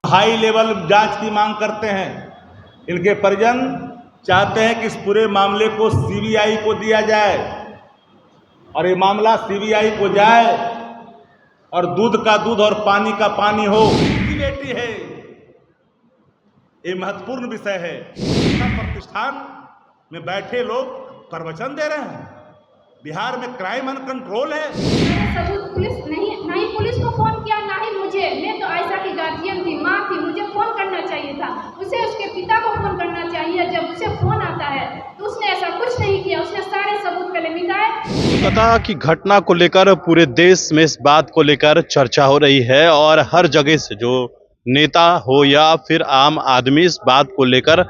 High level जांच की मांग करते हैं। इनके परिजन चाहते हैं कि इस पूरे मामले को सीबीआई को दिया जाए और ये मामला सीबीआई को जाए और दूध का दूध और पानी का पानी हो। की बेटी है, ये महत्वपूर्ण विषय है। प्रतिष्ठान में बैठे लोग प्रवचन दे रहे हैं। बिहार में क्राइम अनकंट्रोल है। सबूत पुलिस नहीं पुलिस को फोन किया, ना ही मुझे। मैं तो आयशा की गार्जियन थी, माँ थी, मुझे फोन करना चाहिए था। उसे उसके पिता को फोन करना चाहिए। जब उसे फोन आता है तो उसने ऐसा कुछ नहीं किया। उसने सारे सबूत पहले मिटाए। पता कि घटना को लेकर पूरे देश में इस बात को लेकर चर्चा हो रही है और हर जगह से जो नेता हो या फिर आम आदमी इस बात को लेकर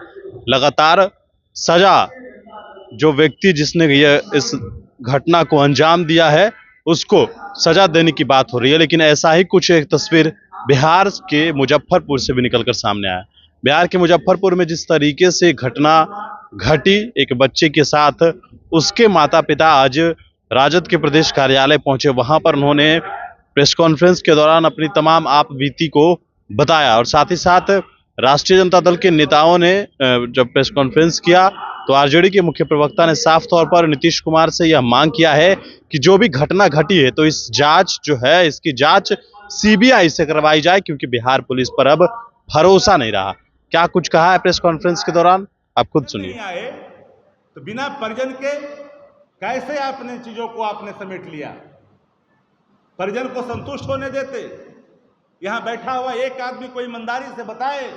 लगातार सजा, जो व्यक्ति जिसने इस घटना को अंजाम दिया है उसको सजा देने की बात हो रही है। लेकिन ऐसा ही कुछ एक तस्वीर बिहार के मुजफ्फरपुर से भी निकलकर सामने आया। बिहार के मुजफ्फरपुर में जिस तरीके से घटना घटी एक बच्चे के साथ, उसके माता पिता आज राजद के प्रदेश कार्यालय पहुंचे। वहां पर उन्होंने प्रेस कॉन्फ्रेंस के दौरान अपनी तमाम आप बीती को बताया और साथ ही साथ राष्ट्रीय जनता दल के नेताओं ने जब प्रेस कॉन्फ्रेंस किया तो आरजेडी के मुख्य प्रवक्ता ने साफ तौर पर नीतीश कुमार से यह मांग किया है कि जो भी घटना घटी है तो इस जांच जो है इसकी जांच सीबीआई से करवाई जाए, क्योंकि बिहार पुलिस पर अब भरोसा नहीं रहा। क्या कुछ कहा है प्रेस कॉन्फ्रेंस के दौरान, आप खुद सुनिए। आए तो बिना परिजन के कैसे आपने चीजों को आपने समेट लिया? परिजन को संतुष्ट होने देते? यहां बैठा हुआ एक आदमी कोई ईमानदारी से बताए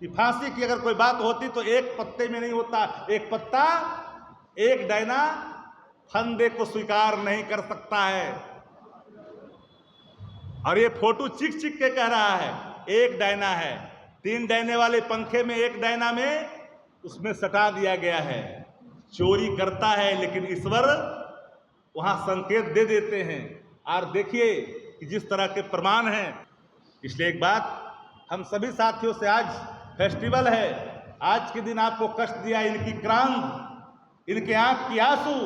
कि फांसी की अगर कोई बात होती तो एक पत्ते में नहीं होता। एक पत्ता, एक डायना फंदे को स्वीकार नहीं कर सकता है। और ये फोटो चिक चिक के कह रहा है एक डायना है। 3 डायने वाले पंखे में एक डायना में उसमें सटा दिया गया है। चोरी करता है लेकिन ईश्वर वहां संकेत दे देते हैं। और देखिए कि जिस तरह के प्रमाण हैं। इसलिए एक बात हम सभी साथियों से, आज फेस्टिवल है, आज के दिन आपको कष्ट दिया इनकी क्रांत, इनके आंख की आंसू।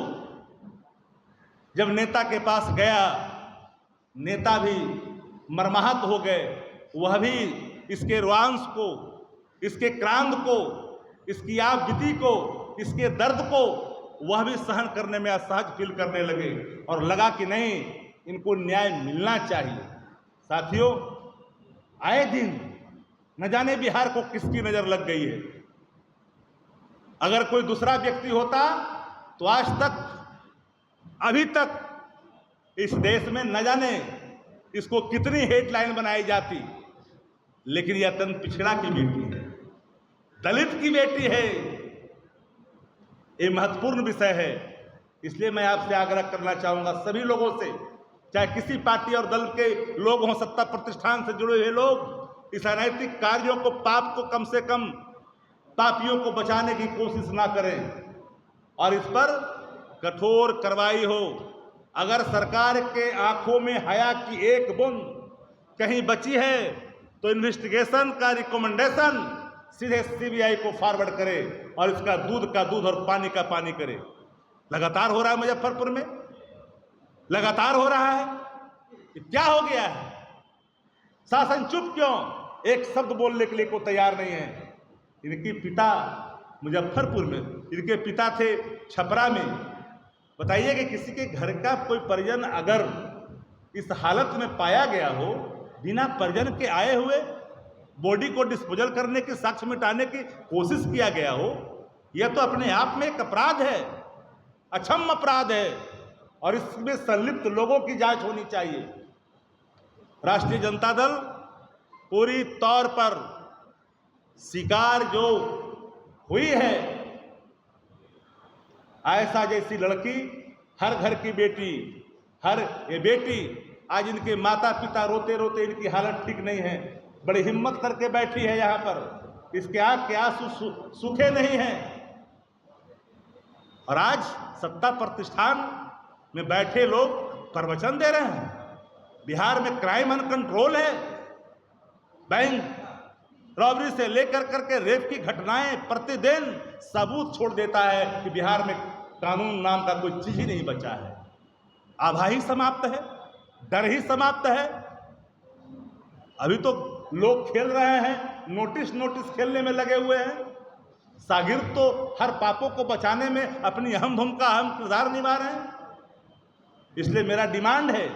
जब नेता के पास गया, नेता भी मर्माहत हो गए। वह भी इसके रोआंस को, इसके क्रांत को, इसकी आपबीती को, इसके दर्द को वह भी सहन करने में असहज फील करने लगे और लगा कि नहीं, इनको न्याय मिलना चाहिए। साथियों, आए दिन न जाने बिहार को किसकी नजर लग गई है। अगर कोई दूसरा व्यक्ति होता तो आज तक, अभी तक इस देश में न जाने इसको कितनी हेडलाइन बनाई जाती। लेकिन यह अत्यंत पिछड़ा की बेटी है, दलित की बेटी है। ये महत्वपूर्ण विषय है। इसलिए मैं आपसे आग्रह करना चाहूंगा सभी लोगों से, चाहे किसी पार्टी और दल के लोग हों, सत्ता प्रतिष्ठान से जुड़े हुए लोग, इस अनैतिक कार्यों को, पाप को कम से कम, पापियों को बचाने की कोशिश ना करें और इस पर कठोर कार्रवाई हो। अगर सरकार के आंखों में हया की एक बूंद कहीं बची है तो इन्वेस्टिगेशन का रिकमेंडेशन सीधे सीबीआई को फॉरवर्ड करे और इसका दूध का दूध और पानी का पानी करे। लगातार हो रहा है मुजफ्फरपुर में, लगातार हो रहा है। क्या हो गया है? शासन चुप क्यों? एक शब्द बोलने के लिए को तैयार नहीं है। इनके पिता मुजफ्फरपुर में, इनके पिता थे छपरा में। बताइए कि किसी के घर का कोई परिजन अगर इस हालत में पाया गया हो, बिना परिजन के आए हुए बॉडी को डिस्पोजल करने की, साक्ष्य मिटाने की कोशिश किया गया हो, यह तो अपने आप में एक अपराध है, अक्षम्य अपराध है और इसमें संलिप्त लोगों की जांच होनी चाहिए। राष्ट्रीय जनता दल पूरी तौर पर शिकार जो हुई है, आयशा जैसी लड़की, हर घर की बेटी, हर ये बेटी, आज इनके माता पिता रोते रोते, इनकी हालत ठीक नहीं है, बड़ी हिम्मत करके बैठी है यहाँ पर, इसके आंख के आंसू सूखे नहीं हैं। और आज सत्ता प्रतिष्ठान में बैठे लोग प्रवचन दे रहे हैं। बिहार में क्राइम अनकंट्रोल है। बैंक रॉबरी से लेकर करके रेप की घटनाएं प्रतिदिन सबूत छोड़ देता है कि बिहार में कानून नाम का कोई चीज ही नहीं बचा है। आभा ही समाप्त है, डर ही समाप्त है। अभी तो लोग खेल रहे हैं, नोटिस खेलने में लगे हुए हैं। शागिर्द तो हर पापों को बचाने में अपनी अहम भूमिका, अहम किरदार निभा रहे हैं। इसलिए मेरा डिमांड है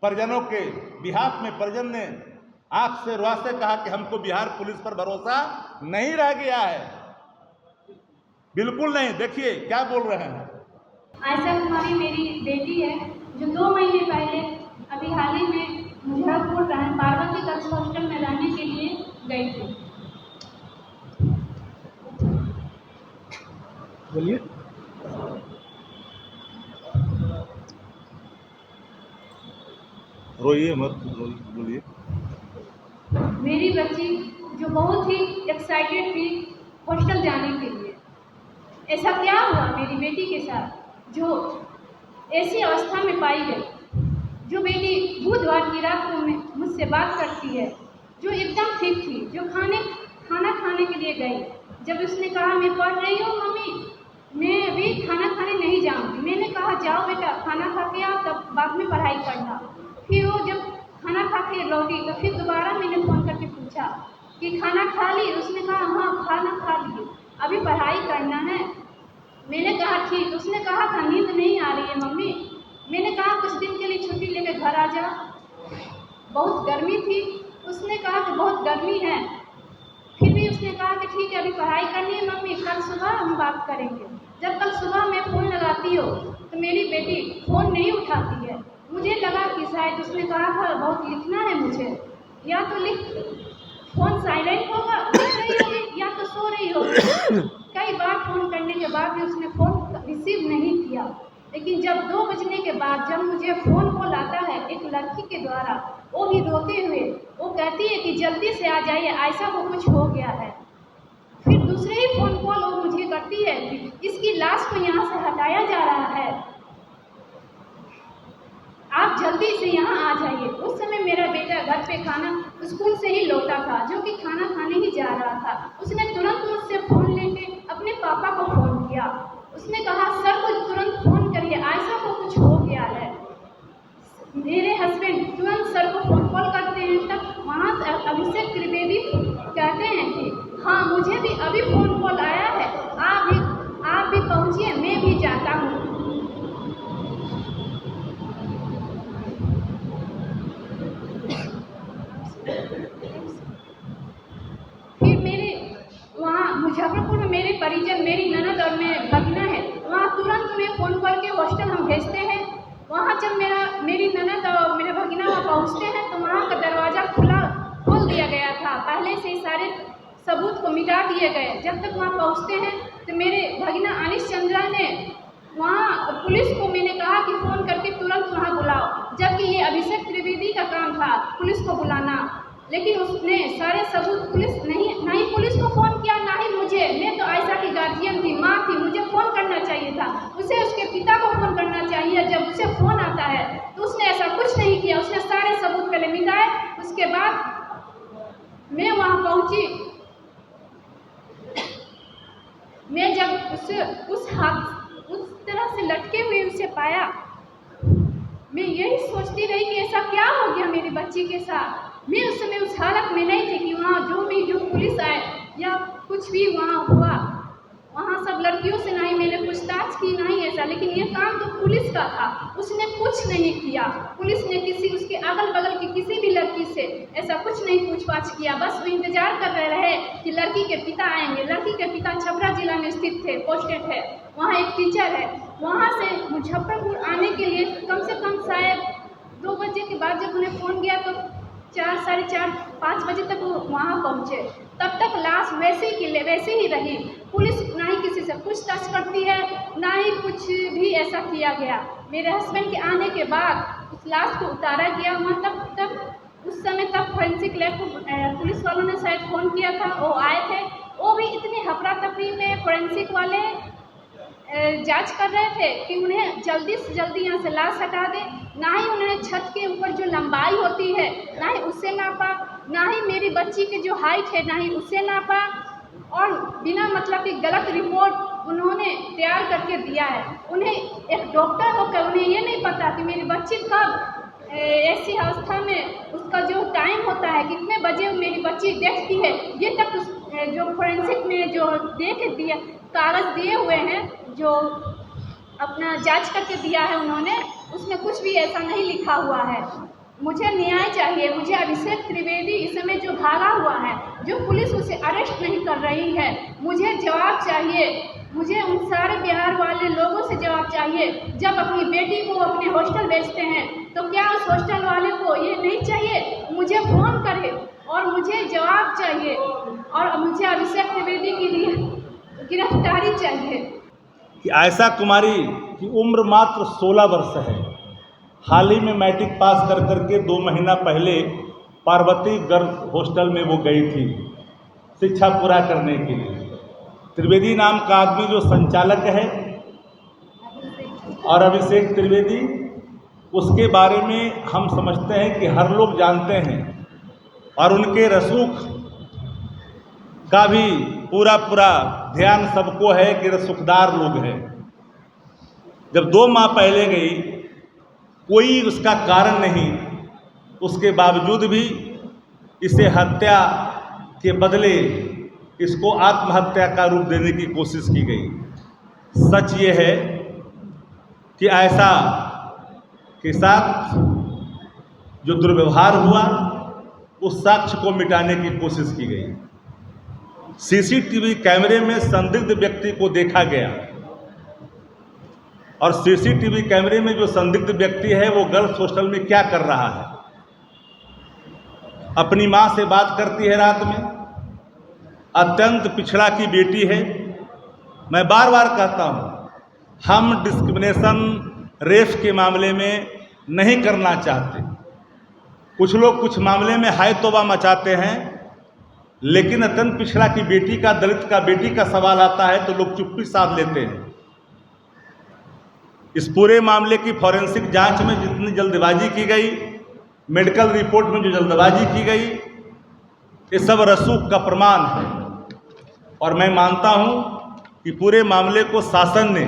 परिजनों के बिहाफ में, परिजन ने आंख से रुआ से कहा कि हमको बिहार पुलिस पर भरोसा नहीं रह गया है, बिल्कुल नहीं। देखिए क्या बोल रहे हैं। आयशा कुमारी मेरी बेटी है, जो 2 महीने पहले अभी हाल ही में मुजफ्फरपुर पार्वती गर्ल्स हॉस्टल में रहने के लिए गई थी। बोलिए। रोइए मत, बोलिए। मेरी बच्ची जो बहुत ही एक्साइटेड थी हॉस्टल जाने के लिए। ऐसा क्या हुआ मेरी बेटी के साथ जो ऐसी अवस्था में पाई गई? जो बेटी बुधवार की रात को मुझसे बात करती है, जो एकदम ठीक थी, जो खाना खाने के लिए गई। जब उसने कहा मैं पढ़ रही हूँ मम्मी, मैं अभी खाना खाने नहीं जाऊँगी। मैंने कहा जाओ बेटा, खाना खा के आओ, तब बाद में पढ़ाई करना। फिर वो जब खाना खा के लौटी तो फिर दोबारा मैंने फ़ोन करके पूछा कि खाना खा ली? उसने कहा हाँ खाना खा ली, अभी पढ़ाई करना है। मैंने कहा ठीक। उसने कहा था नींद नहीं आ रही है मम्मी। मैंने कहा कुछ दिन के लिए छुट्टी लेकर घर आ जा, बहुत गर्मी थी। उसने कहा कि बहुत गर्मी है। फिर भी उसने कहा कि ठीक है अभी पढ़ाई करनी है मम्मी, कल सुबह हम बात करेंगे। जब कल सुबह मैं फ़ोन लगाती हो तो मेरी बेटी फ़ोन नहीं उठाती है। मुझे लगा कि शायद उसने कहा था बहुत लिखना है मुझे, या तो लिख, फ़ोन साइलेंट होगा, लिख रही होगी, या तो सो रही होगी। कई बार फ़ोन करने के बाद भी उसने फ़ोन रिसीव नहीं किया। लेकिन जब 2 बजने के बाद जब मुझे फ़ोन कॉल आता है एक लड़की के द्वारा, वो भी रोते हुए, वो कहती है कि जल्दी से आ जाइए, आयशा को कुछ हो गया है। फिर दूसरे ही फ़ोन कॉल वो मुझे करती है कि इसकी लाश को यहाँ से हटाया जा रहा है, आप जल्दी से यहाँ आ जाइए। उस समय मेरा बेटा घर पे खाना स्कूल से ही लौटा था, जो कि खाना खाने ही जा रहा था। उसने तुरंत मुझसे फ़ोन लेके अपने पापा को फ़ोन किया। उसने कहा सर को तुरंत फ़ोन करिए, आयशा को कुछ हो गया है। मेरे हस्बैंड तुरंत सर को फ़ोन कॉल करते हैं। तब वहाँ से अभिषेक त्रिवेदी कहते हैं कि हाँ मुझे भी अभी फ़ोन कॉल आया है, आप भी पहुँचिए, मैं भी जाता हूँ। फिर मेरे वहाँ मुजफ्फरपुर में मेरे परिजन, मेरी ननद और मेरे भगना है, वहाँ तुरंत में फ़ोन करके हॉस्टल हम भेजते हैं। वहाँ जब मेरी ननद और मेरे भगना वहाँ पहुँचते हैं तो वहाँ का दरवाज़ा खोल दिया गया था, पहले से ही सारे सबूत को मिटा दिए गए। जब तक वहाँ पहुँचते हैं तो मेरे भगना अनिश चंद्रा ने वहाँ पुलिस को मैंने कहा कि फ़ोन करके तुरंत वहाँ बुलाओ, जबकि ये अभिषेक त्रिवेदी का काम था पुलिस को बुलाना। लेकिन उसने सारे सबूत ना ही पुलिस को फ़ोन किया, ना ही मुझे। मैं तो आयशा की गार्जियन थी, माँ थी, मुझे फ़ोन करना चाहिए था, उसे उसके पिता को फ़ोन करना चाहिए। जब उसे फ़ोन आता है तो उसने ऐसा कुछ नहीं किया, उसने सारे सबूत पहले मिटाए। उसके बाद मैं वहाँ पहुँची। मैं जब उस तरह से लटके हुए उसे पाया, मैं यही सोचती रही कि ऐसा क्या हो गया मेरी बच्ची के साथ। मैं उस समय उस हालत में नहीं थी कि वहाँ जो पुलिस आए या कुछ भी वहाँ हुआ। वहाँ सब लड़कियों से ना ही मैंने पूछताछ की, ना ही ऐसा। लेकिन ये काम तो पुलिस का था, उसने कुछ नहीं किया। पुलिस ने उसके अगल बगल की किसी भी लड़की से ऐसा कुछ नहीं पूछताछ किया। बस वो इंतजार कर रहे कि लड़की के पिता आएंगे। लड़की के पिता छपरा जिला में स्थित थे, पोस्टेड है, वहाँ एक टीचर है। वहाँ से मुजफ्फरपुर आने के लिए कम से कम शायद 2 बजे के बाद जब उन्हें फ़ोन किया तो 4, साढ़े 4, 5 बजे तक वो वहाँ पहुँचे। तब तक लाश वैसे ही रही। पुलिस ना ही किसी से पूछताछ करती है, ना ही कुछ भी ऐसा किया गया। मेरे हस्बैंड के आने के बाद उस लाश को उतारा गया वहाँ। तब उस समय फॉरेंसिक लैब को पुलिस वालों ने शायद फ़ोन किया था, वो आए थे। वो भी इतने हफरा तफरी में फॉरेंसिक वाले जांच कर रहे थे कि उन्हें जल्दी से जल्दी यहाँ से लाश हटा दे। ना ही उन्होंने छत के ऊपर जो लंबाई होती है ना ही उससे नापा, ना ही मेरी बच्ची की जो हाइट है ना ही उससे नापा, और बिना मतलब की गलत रिपोर्ट उन्होंने तैयार करके दिया है। उन्हें एक डॉक्टर होकर उन्हें ये नहीं पता कि मेरी बच्ची कब ऐसी अवस्था में उसका जो टाइम होता है कि बजे मेरी बच्ची देखती है, ये तक जो फोरेंसिक में जो दे के दिया कागज़ दिए हुए हैं, जो अपना जांच करके दिया है उन्होंने, उसमें कुछ भी ऐसा नहीं लिखा हुआ है। मुझे न्याय चाहिए। मुझे अभिषेक त्रिवेदी इस समय जो भागा हुआ है, जो पुलिस उसे अरेस्ट नहीं कर रही है, मुझे जवाब चाहिए। मुझे उन सारे बिहार वाले लोगों से जवाब चाहिए। जब अपनी बेटी को अपने हॉस्टल भेजते हैं तो क्या उस हॉस्टल वाले को ये नहीं चाहिए मुझे फ़ोन करे और मुझे जवाब चाहिए, और मुझे अभिषेक त्रिवेदी के लिए गिरफ्तारी चाहिए। कि आयशा कुमारी की उम्र मात्र 16 वर्ष है। हाल ही में मैट्रिक पास कर करके 2 महीना पहले पार्वती गर्ल्स हॉस्टल में वो गई थी शिक्षा पूरा करने के लिए। त्रिवेदी नाम का आदमी जो संचालक है और अभिषेक त्रिवेदी, उसके बारे में हम समझते हैं कि हर लोग जानते हैं, और उनके रसूख का भी पूरा ध्यान सबको है कि रसूखदार लोग हैं। जब 2 माह पहले गई, कोई उसका कारण नहीं, उसके बावजूद भी इसे हत्या के बदले इसको आत्महत्या का रूप देने की कोशिश की गई। सच ये है कि आयशा के साथ जो दुर्व्यवहार हुआ, उस साक्ष्य को मिटाने की कोशिश की गई। सीसीटीवी कैमरे में संदिग्ध व्यक्ति को देखा गया, और सीसीटीवी कैमरे में जो संदिग्ध व्यक्ति है वो गर्ल्स हॉस्टल में क्या कर रहा है। अपनी मां से बात करती है रात में, अत्यंत पिछड़ा की बेटी है। मैं बार बार कहता हूं, हम डिस्क्रिमिनेशन रेप के मामले में नहीं करना चाहते। कुछ लोग कुछ मामले में हाय तौबा मचाते हैं, लेकिन अत्यंत पिछड़ा की बेटी का, दलित का बेटी का सवाल आता है तो लोग चुप्पी साध लेते हैं। इस पूरे मामले की फॉरेंसिक जांच में जितनी जल्दबाजी की गई, मेडिकल रिपोर्ट में जो जल्दबाजी की गई, ये सब रसूख का प्रमाण है। और मैं मानता हूं कि पूरे मामले को शासन ने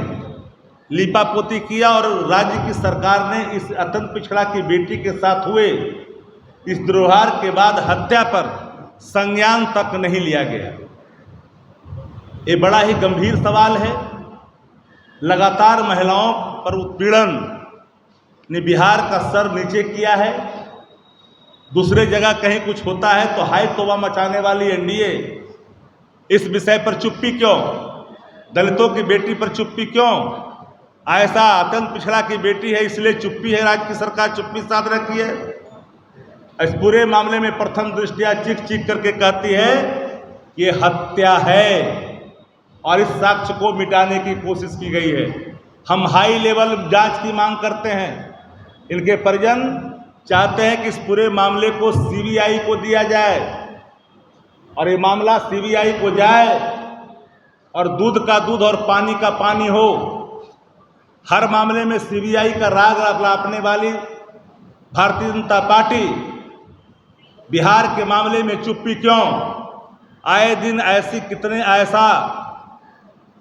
लीपापोती किया, और राज्य की सरकार ने इस अत्यंत पिछड़ा की बेटी के साथ हुए इस दुर्व्यवहार के बाद हत्या पर संज्ञान तक नहीं लिया गया। ये बड़ा ही गंभीर सवाल है। लगातार महिलाओं पर उत्पीड़न ने बिहार का सर नीचे किया है। दूसरे जगह कहीं कुछ होता है तो हाय तौबा मचाने वाली एनडीए इस विषय पर चुप्पी क्यों? दलितों की बेटी पर चुप्पी क्यों? आयशा अत्यंत पिछड़ा की बेटी है, इसलिए चुप्पी है। राज्य की सरकार चुप्पी साध रखी है। इस पूरे मामले में प्रथम दृष्टया चीख चीख करके कहती है कि ये हत्या है, और इस साक्ष्य को मिटाने की कोशिश की गई है। हम हाई लेवल जांच की मांग करते हैं। इनके परिजन चाहते हैं कि इस पूरे मामले को सीबीआई को दिया जाए, और ये मामला सीबीआई को जाए और दूध का दूध और पानी का पानी हो। हर मामले में सीबीआई का राग अपने वाली भारतीय जनता पार्टी बिहार के मामले में चुप्पी क्यों? आए दिन ऐसी कितने ऐसा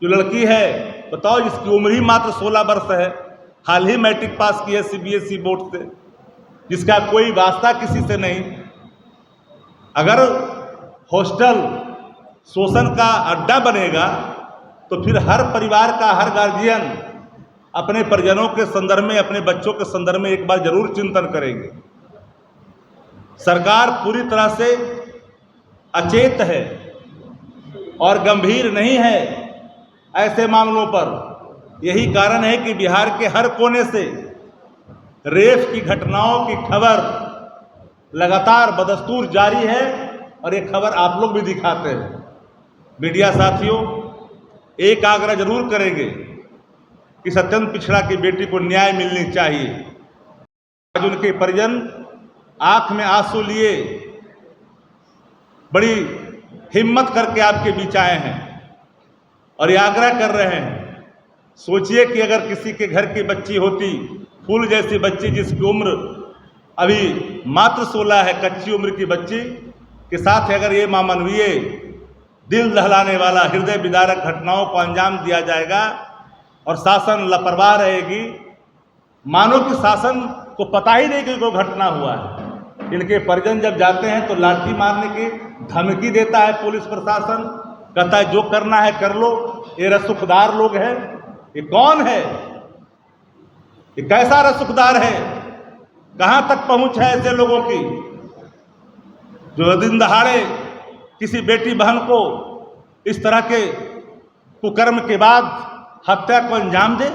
जो लड़की है, बताओ, जिसकी उम्र ही मात्र 16 वर्ष है, हाल ही मैट्रिक पास की है सीबीएसई बोर्ड से, जिसका कोई वास्ता किसी से नहीं। अगर हॉस्टल शोषण का अड्डा बनेगा तो फिर हर परिवार का, हर गार्जियन अपने परिजनों के संदर्भ में, अपने बच्चों के संदर्भ में एक बार जरूर चिंतन करेंगे। सरकार पूरी तरह से अचेत है और गंभीर नहीं है ऐसे मामलों पर। यही कारण है कि बिहार के हर कोने से रेप की घटनाओं की खबर लगातार बदस्तूर जारी है, और ये खबर आप लोग भी दिखाते हैं। मीडिया साथियों, एक आग्रह जरूर करेंगे कि अत्यंत पिछड़ा की बेटी को न्याय मिलनी चाहिए। आज उनके परिजन आंख में आंसू लिए बड़ी हिम्मत करके आपके बीच आए हैं और ये आग्रह कर रहे हैं। सोचिए कि अगर किसी के घर की बच्ची होती, फूल जैसी बच्ची, जिसकी उम्र अभी मात्र 16 है, कच्ची उम्र की बच्ची के साथ अगर ये मानवीय, दिल दहलाने वाला, हृदय विदारक घटनाओं को अंजाम दिया जाएगा और शासन लापरवाह रहेगी, मानो कि शासन को पता ही नहीं कि कोई घटना हुआ है। इनके परिजन जब जाते हैं तो लाठी मारने की धमकी देता है पुलिस प्रशासन, कहता है जो करना है कर लो। ये रसूखदार लोग हैं। ये कौन है? ये कैसा रसूखदार है? कहां तक पहुंच है ऐसे लोगों की जो दिन दहाड़े किसी बेटी बहन को इस तरह के कुकर्म के बाद हत्या को अंजाम दे?